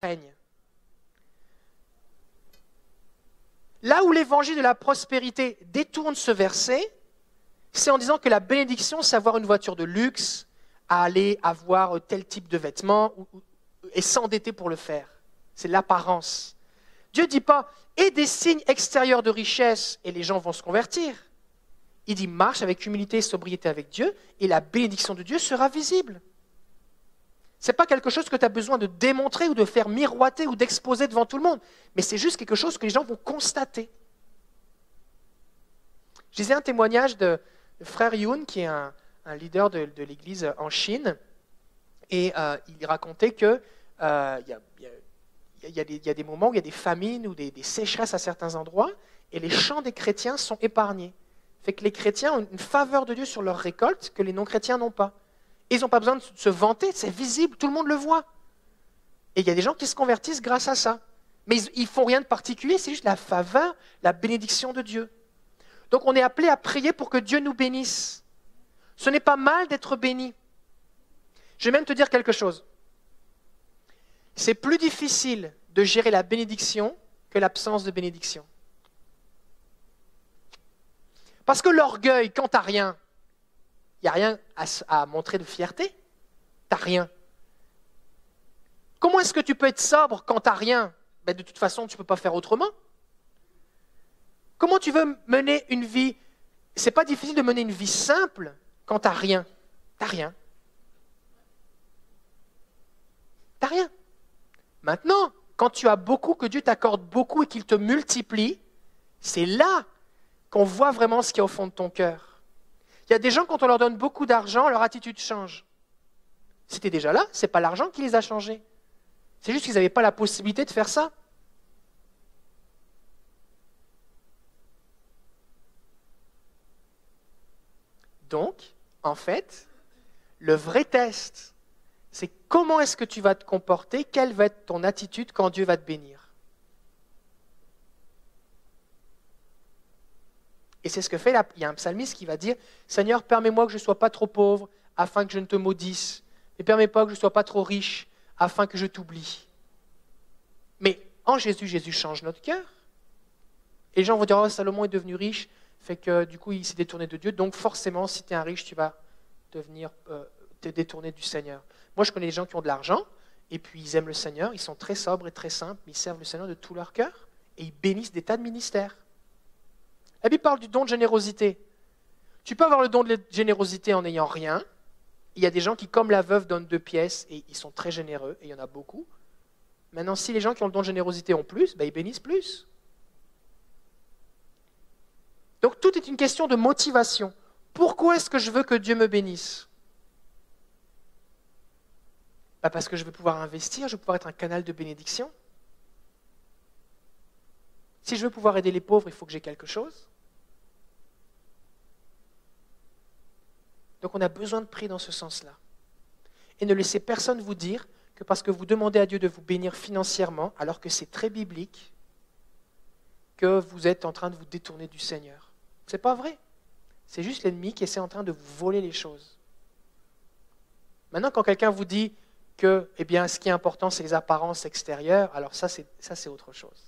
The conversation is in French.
règne. Là où l'évangile de la prospérité détourne ce verset, c'est en disant que la bénédiction, c'est avoir une voiture de luxe, à aller avoir tel type de vêtements et s'endetter pour le faire. C'est l'apparence. Dieu ne dit pas « et des signes extérieurs de richesse et les gens vont se convertir ». Il dit « marche avec humilité et sobriété avec Dieu et la bénédiction de Dieu sera visible ». Ce n'est pas quelque chose que tu as besoin de démontrer ou de faire miroiter ou d'exposer devant tout le monde, mais c'est juste quelque chose que les gens vont constater. Je lisais un témoignage de frère Yun, qui est un leader de l'église en Chine, et il racontait qu'il y a des moments où il y a des famines ou des sécheresses à certains endroits, et les champs des chrétiens sont épargnés. Fait que les chrétiens ont une faveur de Dieu sur leur récolte que les non-chrétiens n'ont pas. Et ils n'ont pas besoin de se vanter, c'est visible, tout le monde le voit. Et il y a des gens qui se convertissent grâce à ça. Mais ils ne font rien de particulier, c'est juste la faveur, la bénédiction de Dieu. Donc on est appelé à prier pour que Dieu nous bénisse. Ce n'est pas mal d'être béni. Je vais même te dire quelque chose. C'est plus difficile de gérer la bénédiction que l'absence de bénédiction. Parce que l'orgueil, quand tu n'as rien, il n'y a rien à montrer de fierté. Tu n'as rien. Comment est-ce que tu peux être sobre quand tu n'as rien? Ben, de toute façon, tu ne peux pas faire autrement. Comment tu veux mener une vie? Ce n'est pas difficile de mener une vie simple quand tu n'as rien. Tu n'as rien. Tu n'as rien. Maintenant, quand tu as beaucoup, que Dieu t'accorde beaucoup et qu'il te multiplie, c'est là qu'on voit vraiment ce qu'il y a au fond de ton cœur. Il y a des gens, quand on leur donne beaucoup d'argent, leur attitude change. C'était déjà là, ce n'est pas l'argent qui les a changés. C'est juste qu'ils n'avaient pas la possibilité de faire ça. Donc, en fait, le vrai test, c'est comment est-ce que tu vas te comporter, quelle va être ton attitude quand Dieu va te bénir. Et c'est ce que fait là. Il y a un psalmiste qui va dire « Seigneur, permets-moi que je ne sois pas trop pauvre afin que je ne te maudisse. Ne permets pas que je ne sois pas trop riche afin que je t'oublie. » Mais en Jésus, Jésus change notre cœur. Et les gens vont dire « Oh, Salomon est devenu riche, fait que du coup, il s'est détourné de Dieu. Donc forcément, si tu es un riche, tu vas devenir te détourner du Seigneur. » Moi, je connais des gens qui ont de l'argent, et puis ils aiment le Seigneur, ils sont très sobres et très simples, mais ils servent le Seigneur de tout leur cœur, et ils bénissent des tas de ministères. La Bible parle du don de générosité. Tu peux avoir le don de générosité en n'ayant rien. Il y a des gens qui, comme la veuve, donnent 2 pièces et ils sont très généreux, et il y en a beaucoup. Maintenant, si les gens qui ont le don de générosité ont plus, ben, ils bénissent plus. Donc tout est une question de motivation. Pourquoi est-ce que je veux que Dieu me bénisse? Ben, parce que je veux pouvoir investir, je veux pouvoir être un canal de bénédiction. Si je veux pouvoir aider les pauvres, il faut que j'ai quelque chose. Donc on a besoin de prier dans ce sens-là. Et ne laissez personne vous dire que parce que vous demandez à Dieu de vous bénir financièrement, alors que c'est très biblique, que vous êtes en train de vous détourner du Seigneur. Ce n'est pas vrai. C'est juste l'ennemi qui essaie en train de vous voler les choses. Maintenant, quand quelqu'un vous dit que ce qui est important, c'est les apparences extérieures, alors ça, c'est autre chose.